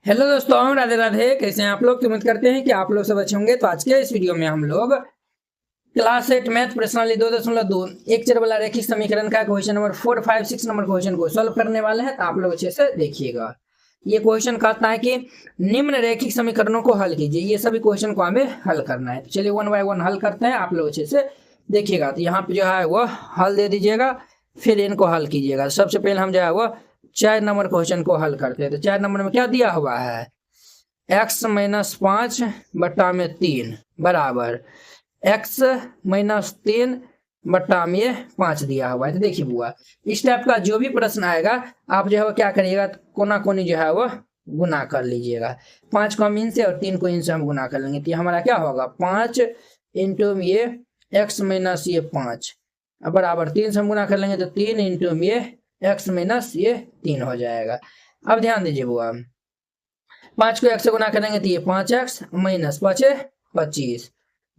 Hello दोस्तों, राधे राधे। कैसे हैं आप लोग? उम्मीद करते हैं कि आप लोग सब अच्छे होंगे। तो आज के इस वीडियो में हम लोग क्लास 8 मैथ प्रश्नावली 2.2 एक चर वाला रैखिक समीकरण का क्वेश्चन नंबर 4, 5, 6 नंबर क्वेश्चन को सॉल्व करने वाले हैं। तो आप लोग अच्छे से देखिएगा। ये क्वेश्चन कहता है कि निम्न रैखिक समीकरणों को हल कीजिए। ये सभी क्वेश्चन को हमें हल करना है। तो चलिए वन बाय वन हल करते हैं। आप लोग अच्छे से देखिएगा। तो यहाँ पे जो है वो हल दे दीजिएगा, फिर इनको हल कीजिएगा। सबसे पहले हम जो है वो 4 नंबर क्वेश्चन को हल करते हैं। तो 4 नंबर में क्या दिया हुआ है? x - 5 बट्टा में 3 बराबर x - 3 बट्टा में 5 दिया हुआ है। तो देखिए बुआ, इस टाइप का जो भी प्रश्न आएगा आप जो है वो क्या करिएगा, कोना कोनी जो है वो गुना कर लीजिएगा। 5 को हम इनसे और 3 को इनसे हम गुना कर लेंगे। तो हमारा क्या होगा, 5 इंटू ये x माइनस ये 5 बराबर 3 से हम गुना कर लेंगे तो 3 इंटू ये x माइनस ये 3 हो जाएगा। अब ध्यान दीजिए बुआ, 5 को 1 से गुना करेंगे तो ये 5x माइनस 5 25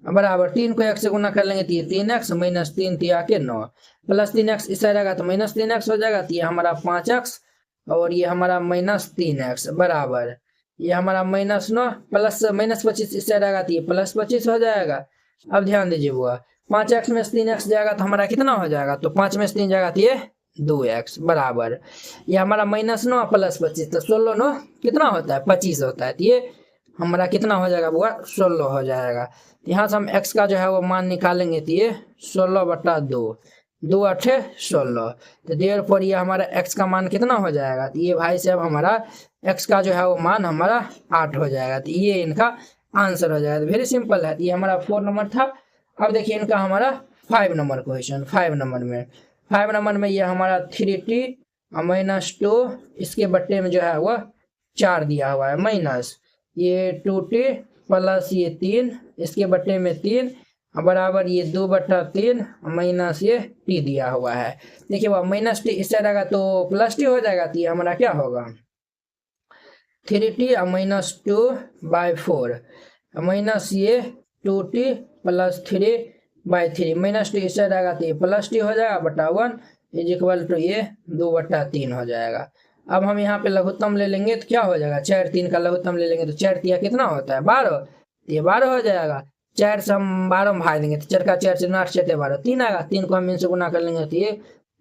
बराबर 3 को 1 से गुना कर लेंगे तो ये 3x माइनस 3 तिया के 9 प्लस 3x इस रहेगा तो माइनस 3x हो जाएगा। तो ये हमारा 5x और ये हमारा माइनस 3x बराबर ये हमारा माइनस 9 प्लस माइनस 25 इस रहेगा तो ये प्लस 25 हो जाएगा। अब ध्यान दीजिए बुआ, 5x में 3x जाएगा तो हमारा कितना हो जाएगा, तो 5 में 3 जाएगा तो ये 2x बराबर ये हमारा माइनस 9 प्लस 25 तो 16 9 कितना होता है, 25 होता है। तो ये हमारा कितना हो जाएगा बुआ, 16 हो जाएगा। यहाँ से हम x का जो है वो मान निकालेंगे तो ये 16 बटा 2 2 8 16। तो देर पर ये हमारा x का मान कितना हो जाएगा, तो ये भाई साहब हमारा x का जो है वो मान हमारा 8 हो जाएगा। तो ये इनका आंसर हो जाएगा। तो वेरी सिंपल है। तो ये हमारा 4 नंबर था। अब देखिए इनका हमारा 5 नंबर क्वेश्चन। 5 नंबर में ये हमारा 3t माइनस 2 इसके बट्टे में जो है वह 4 दिया हुआ है माइनस ये 2t प्लस ये 3 इसके बट्टे में 3 बराबर ये 2/3 माइनस ये t दिया हुआ है। देखिए वह माइनस t इस रहेगा तो प्लस t हो जाएगा। तो ये हमारा क्या होगा, 3t माइनस 2/4 माइनस ये 2t प्लस 3/3 माइनस 2 इससे रहेगा तो ये प्लस टी हो जाएगा बटा 1 इज इक्वल टू ये 2/3 हो जाएगा। अब हम यहाँ पे लघुत्तम ले लेंगे तो क्या हो जाएगा, 4 3 का लघुत्तम ले लेंगे तो 4 तिया कितना होता है 12, ये 12 हो जाएगा। 4 से हम 12 में भाग देंगे तो 4 का 4 से 8 7 12 3 आएगा। 3 को हम इनसे गुना कर लेंगे तो ये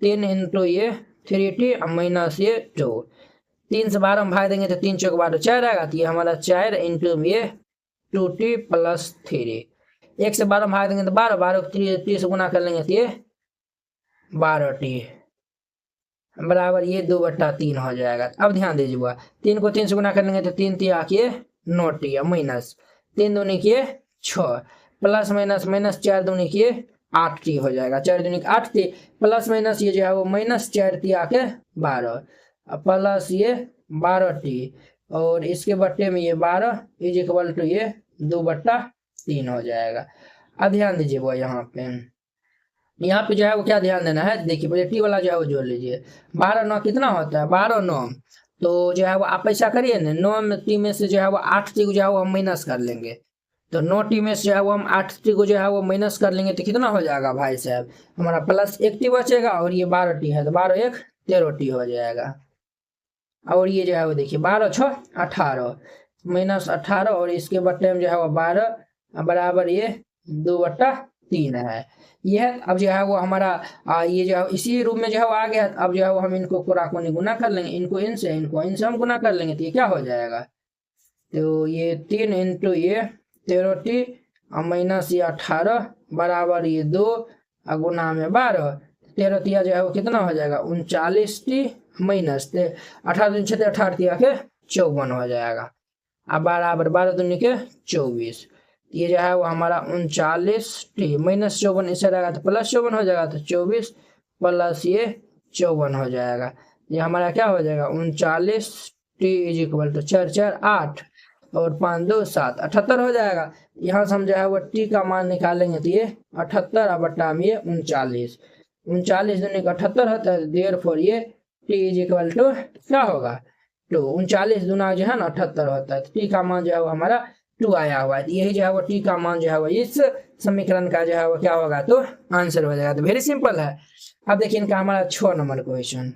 3 इंटू ये 3t माइनस ये 2 3 से 12 में भाग देंगे तो 3 चौक 12 4 आएगा। तो ये हमारा 4 इंटू ये 2t प्लस 3 1 से 12 भाग देंगे तो 12 12 को 3 से गुना कर लेंगे तो ये 12t बराबर ये 2/3 हो जाएगा। अब ध्यान दीजिए बुआ, 3 को 3 से गुना कर लेंगे तो 3 तिया किए 9t माइनस 3 दूनी किए 6 प्लस माइनस माइनस 4 दूनी किए 8t हो जाएगा। 4 दूनी 8t प्लस माइनस ये जो है वो माइनस 4 तिया के 12 प्लस ये 12t और इसके बट्टे में ये 12 इज इक्वल टू ये 2/3 हो जाएगा। अब ध्यान दीजिए वो यहाँ पे जो है वो क्या ध्यान देना है, देखिए पहले टी वाला जो है वो जोड़ लीजिए। 12 9 कितना होता है, 12 9 तो जो है वो आप ऐसा करिए ना, 9 में टी में से जो है वो 8 टी को जो है वो हम माइनस कर लेंगे। तो 9 टी में से जो है वो हम 8 टी को जो है वो माइनस कर लेंगे तो कितना हो जाएगा भाई साहब, हमारा प्लस 1 टी बचेगा और ये 12 टी है तो 12 1 13 टी हो जाएगा। और ये जो है वो देखिए 12 6 18 माइनस 18 और इसके बट्टे में जो है वो 12 बराबर ये 2/3 है। ये है। अब जो है वो हमारा ये जो है इसी रूप में जो है वो आ गया। अब जो है वो हम इनको कोराकोनी गुना कर लेंगे, इनको इनसे हम गुना कर लेंगे तो ये क्या हो जाएगा, तो ये 3 इंटू ये 13t माइनस ये 18 बराबर ये 2 गुना में 12 13 तिया जो है वो कितना हो जाएगा 39t माइनस 18 छे 18 तिया के 54 हो जाएगा। अब बराबर 12 दूनी के 24 ये जो है वो हमारा 39t माइनस 54 इससे रहेगा तो प्लस 54 हो जाएगा। तो 24 प्लस ये 54 हो जाएगा। ये हमारा क्या हो जाएगा 39t इज इक्वल टू 4 4 8 और 5 2 7 78 हो जाएगा। यहाँ से हम जो है वो t का मान निकालेंगे तो ये 78 बटा में ये 39 दूनी का 78 होता है। देयर फॉर ये t इज इक्वल टू क्या होगा, तो 39 दूना जो है ना 78 होता है। तो t का मान जो है वो हमारा 2 आया हुआ है। यही जो है वो t का मान जो है वो इस समीकरण का जो है वो क्या होगा, तो आंसर हो जाएगा। तो वेरी सिंपल है। अब देखिए इनका हमारा 6 नंबर क्वेश्चन।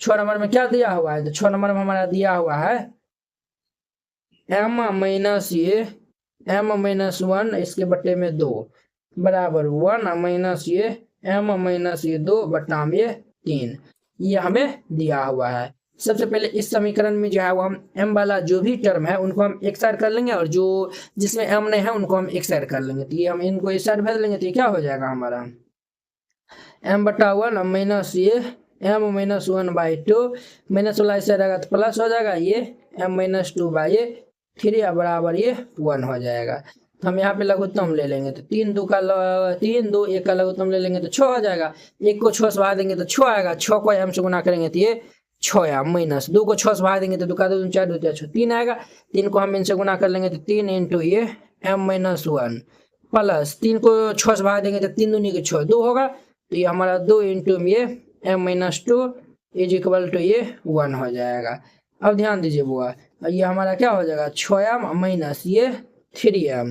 6 नंबर में क्या दिया हुआ है, तो 6 नंबर में हमारा दिया हुआ है m माइनस ये m माइनस 1 इसके बट्टे में 2 बराबर 1 माइनस ये m माइनस ये 2 बट्टा में ये 3, ये हमें दिया हुआ है। सबसे पहले इस समीकरण में जो है वो हम m वाला जो भी टर्म है उनको हम एक साइड कर लेंगे, और जो जिसमें m नहीं है उनको हम एक साइड कर लेंगे। तो ये हम इनको इस साइड भेज लेंगे, तो ये क्या हो जाएगा हमारा m बटा 1 माइनस ये m माइनस 1 बाई 2, माइनस वाला इस साइड आएगा तो प्लस हो जाएगा, ये m माइनस 2 बाई ये 3 बराबर ये 1 हो जाएगा। तो हम यहाँ पे लघुत्तम ले लेंगे, तो 3 2 1 का लघुत्तम ले लेंगे तो 6 हो जाएगा। 1 को 6 से भाग देंगे तो 6 आएगा, 6 को m से गुना करेंगे तो ये 6 या माइनस 2 को 6 से भाग देंगे तो 2 का 2 4 2 6 3 आएगा। 3 को हम इनसे गुना कर लेंगे तो 3 इंटू ये m माइनस 1 प्लस 3 को 6 से भाग देंगे तो 3 दूनी के 6 2 होगा, तो ये हमारा 2 इंटू ये m minus 2 is equal to ये 1 हो जाएगा। अब ध्यान दीजिए बुआ, ये हमारा क्या हो जाएगा 6m माइनस ये 3m,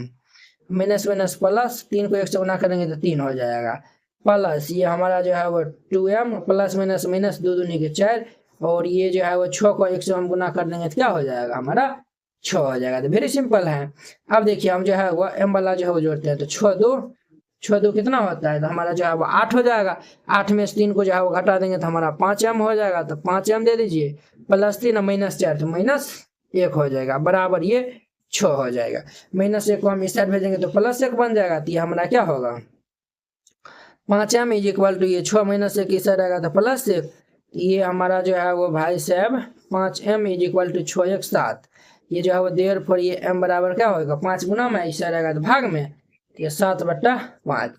माइनस माइनस प्लस 3 को 1 से गुना करेंगे तो 3 हो जाएगा, प्लस ये हमारा जो है वो 2m प्लस माइनस माइनस 2 दूनी के 4, और ये जो है वो 6 को 1 से हम गुना कर देंगे तो क्या हो जाएगा हमारा 6 हो जाएगा। तो वेरी सिंपल है। अब देखिए हम जो है वो m वाला जो है वो जोड़ते हैं, तो 6 2 कितना होता है, तो हमारा जो है वो 8 हो जाएगा। 8 में से 3 को जो है वो घटा देंगे तो हमारा 5m हो जाएगा, तो 5m दे दीजिए, प्लस 3 माइनस 4 तो माइनस 1 हो जाएगा, बराबर ये 6 हो जाएगा। माइनस 1 को हम इस साइड भेजेंगे तो प्लस 1 बन जाएगा, तो ये हमारा क्या होगा 5m इज इक्वल टू ये 6 माइनस 1 इस साइड आएगा तो प्लस 1, ये हमारा जो है वो भाई साहब 5m इज इक्वल टू 6 1 7, ये जो है वो देर पर ये m बराबर क्या होगा 5 गुना में इस साइड आएगा तो भाग में, ये 7 बट्टा 5,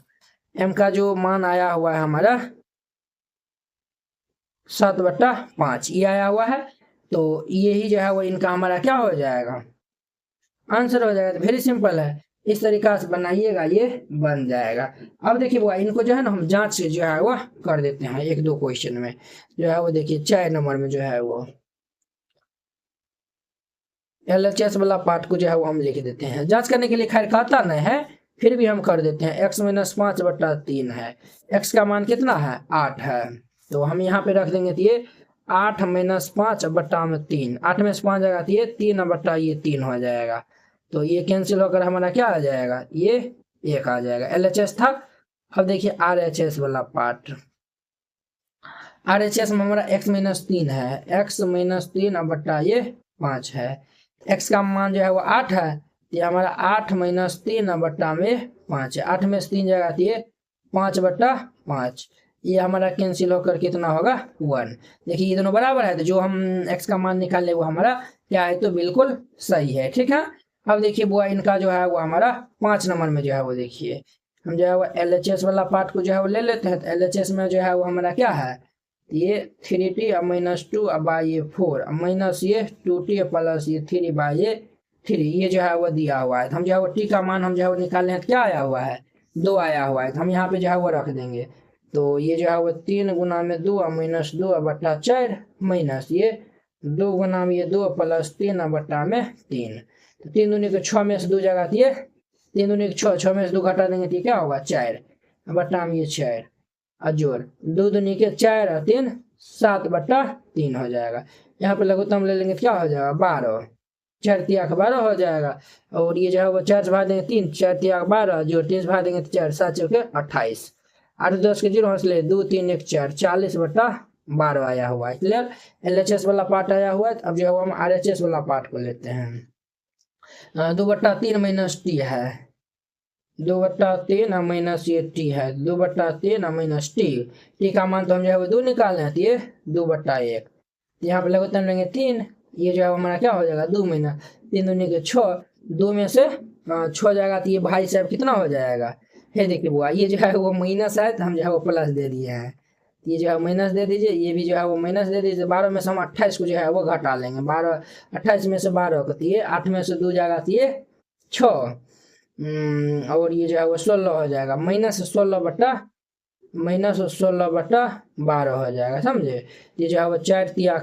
m का जो मान आया हुआ है हमारा 7 बट्टा 5 ये आया हुआ है। तो यही जो है वो इनका हमारा क्या हो जाएगा आंसर हो जाएगा। तो वेरी सिंपल है, इस तरीका से बनाइएगा ये बन जाएगा। अब देखिए वो इनको जो है ना हम जांच से जो है वो कर देते हैं 1-2 क्वेश्चन में, जो है वो देखिए 4 नंबर में जो है वो LHS वाला पार्ट को जो है वो हम लिख देते हैं। जांच करने के लिए खैर कहता नहीं है, फिर भी हम कर देते हैं। x माइनस 5 बट्टा 3 है, x का मान कितना है 8 है, तो हम यहाँ पे रख देंगे तो ये 8 माइनस 5 बट्टा में 3, 8 में से 5 जाएगा तो ये 3 बट्टा ये 3 हो जाएगा, तो ये कैंसिल होकर हमारा क्या आ जाएगा ये 1 आ जाएगा। LHS था। अब देखिए RHS वाला पार्ट, RHS में हमारा x माइनस 3 है, x माइनस 3 बट्टा ये 5 है, x का मान जो है वो 8 है, ये हमारा 8 माइनस 3 बट्टा में 5 है, 8 में से 3 जगह ये 5 बट्टा 5, ये हमारा कैंसिल होकर कितना होगा 1। देखिए ये दोनों बराबर है, तो जो हम x का मान निकाले वो हमारा क्या है तो बिल्कुल सही है, ठीक है। अब देखिए बुआ इनका जो है वो हमारा 5 नंबर में जो है वो देखिए हम जो है वो LHS वाला पार्ट को जो है वो ले लेते हैं। तो LHS में जो है वो हमारा क्या है ये 3t माइनस 2 बाई ये 4 माइनस ये 2t प्लस ये 3 बाई ये 3, ये जो है वो दिया हुआ है। तो हम जो है वो t का मान हम जो है वो निकालने हैं, क्या आया हुआ है 2 आया हुआ है, तो हम यहाँ पे जो है वो रख देंगे। तो ये जो है वो 3 गुना में 2 माइनस 2 बट्टा 4 माइनस ये 2 गुना में ये 2 प्लस 3 बट्टा में 3, तो 3 दूनी के 6 में से 2 जगह ये 3 दूनी के 6, 6 में से 2 घटा देंगे तो क्या होगा 4 बट्टा में ये 4 अजोर 2 दूनी के 4 और 3 7 बट्टा 3 हो जाएगा। यहाँ पे लघुत्तम ले लेंगे तो क्या हो जाएगा 12, 4 तिया 12 हो जाएगा, और ये जो है वो 4 से भाग देंगे 3, 4 तिया 12 जो 3 से भाग देंगे तो 4 7 चौके 28, 8 10 के 0 हंसले 2 3 1 4 40 बट्टा 12 आया हुआ है। क्लियर, LHS वाला पार्ट आया हुआ है। अब जो है हम RHS वाला पार्ट को लेते हैं। 2 बट्टा 3 माइनस टी है, 2 बट्टा 3 माइनस ये टी है, 2 बट्टा 3 माइनस टी का मान तो हम जो है वो 2 निकालना है, तो ये 2 बट्टा 1, यहाँ पे लघुत्तम लेंगे 3, ये जो है हमारा क्या हो जाएगा 2 माइनस 3 दूनी के 6, 2 में से 6 जाएगा तो ये भाई साहब कितना हो जाएगा है देखिए बुआ, ये जो है वो माइनस है तो हम जो है वो प्लस दे दिए हैं, ये जो है माइनस दे दीजिए, ये भी जो है वो माइनस दे दीजिए। 12 में से हम 28 को जो है वो घटा लेंगे, 12 28 में से 12 को तो ये 8 में से 2 जाएगा तो ये 6, और ये जो है वो 16 हो जाएगा, माइनस 16 बट्टा 12 हो जाएगा, समझे। ये जो है वो 4 तिया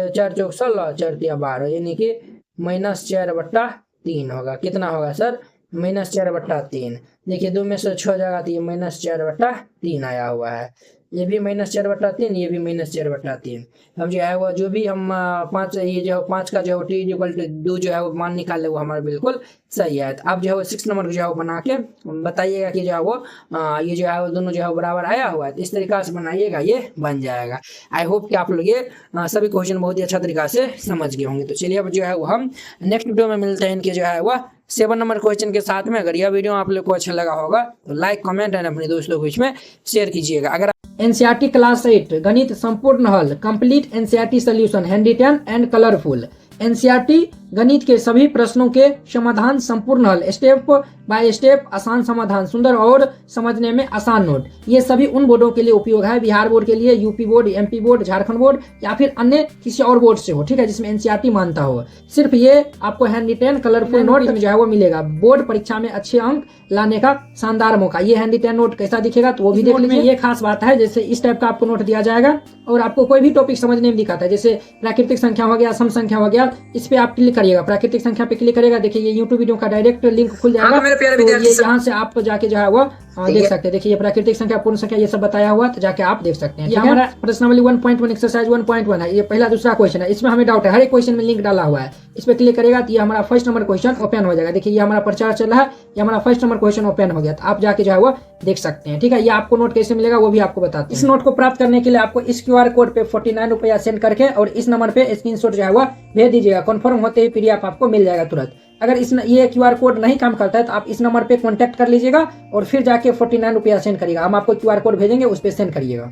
4 चौक 16 4 तिया 12, यानी कि माइनस 4 बट्टा 3 होगा। कितना होगा सर माइनस 4 बट्टा 3। देखिए 2 में से 6 जाएगा तो ये माइनस 4 बट्टा 3 आया हुआ है। ये भी -4/3, ये भी -4/3। हम जो है वो जो भी हम 5 ये जो 5 का जो t = 2 जो है वो मान निकाले वो हमारा बिल्कुल सही है। तो आप जो है वो 6 नंबर को जो है वो बना के बताइएगा कि जो है वो ये जो है वो दोनों जो है बराबर आया हुआ है। तो इस तरीका से बनाइएगा, ये बन जाएगा। आई होप कि आप लोग ये सभी क्वेश्चन बहुत ही अच्छा तरीका से समझ गए होंगे। तो चलिए अब जो है वो हम नेक्स्ट वीडियो में मिलते हैं इनके जो है वह 7 नंबर क्वेश्चन के साथ में। अगर यह वीडियो आप लोग को अच्छा लगा होगा तो लाइक, कमेंट एंड अपने दोस्तों को इसमें शेयर कीजिएगा। अगर एनसीईआरटी क्लास 8 गणित संपूर्ण हल complete NCERT solution handwritten and colourful, NCERT गणित के सभी प्रश्नों के समाधान संपूर्ण हल, स्टेप बाय स्टेप आसान समाधान, सुंदर और समझने में आसान नोट, ये सभी उन बोर्डों के लिए उपयोग है, बिहार बोर्ड के लिए, UP board, MP board, Jharkhand board या फिर अन्य किसी और बोर्ड से हो, ठीक है, जिसमें एनसीईआरटी मानता हो। सिर्फ ये आपको हैंड रिटेन कलरफुल नोट में जो है वो मिलेगा। बोर्ड परीक्षा में अच्छे अंक लाने का शानदार मौका। ये हैंड रिटेन नोट कैसा दिखेगा तो वो भी देख लीजिए। ये खास बात है, जैसे इस टाइप का आपको नोट दिया जाएगा और आपको कोई भी टॉपिक समझने में दिखाता है, जैसे प्राकृतिक संख्या हो गया, सम संख्या हो गया, इस पे आप क्लिक करिएगा, प्राकृतिक संख्या पे क्लिक करिएगा, देखिए ये यूट्यूब वीडियो का डायरेक्ट लिंक खुल जाएगा। तो ये यहाँ से आप जाके जो है वो देख सकते हैं। देखिए ये प्राकृतिक संख्या, पूर्ण संख्या, ये सब बताया हुआ, तो जाके आप देख सकते हैं। ये हमारा प्रश्नावली 1.1 एक्सरसाइज 1.1 है। ये पहला दूसरा क्वेश्चन है, इसमें हमें डाउट है, हर एक क्वेश्चन में लिंक डाला हुआ है। इस पे क्लिक करेगा तो ये हमारा फर्स्ट नंबर क्वेश्चन ओपन हो जाएगा। देखिए ये हमारा प्रचार चल रहा है, ये हमारा फर्स्ट नंबर क्वेश्चन ओपन हो गया। तो आप जाके जो है वो देख सकते हैं, ठीक है। ये आपको नोट कैसे मिलेगा वो भी आपको बताते हैं। इस नोट को प्राप्त करने के लिए आपको इस QR कोड पे 49 रुपया सेंड करके और इस नंबर पे स्क्रीनशॉट जो है वो भेज दीजिएगा। कन्फर्म होते ही PDF आपको मिल जाएगा तुरंत। अगर ये QR कोड नहीं काम करता है तो आप इस नंबर पे कांटेक्ट कर लीजिएगा और फिर जाके 49 रुपया सेंड करिएगा। हम आपको QR कोड भेजेंगे, उस पर सेंड करिएगा।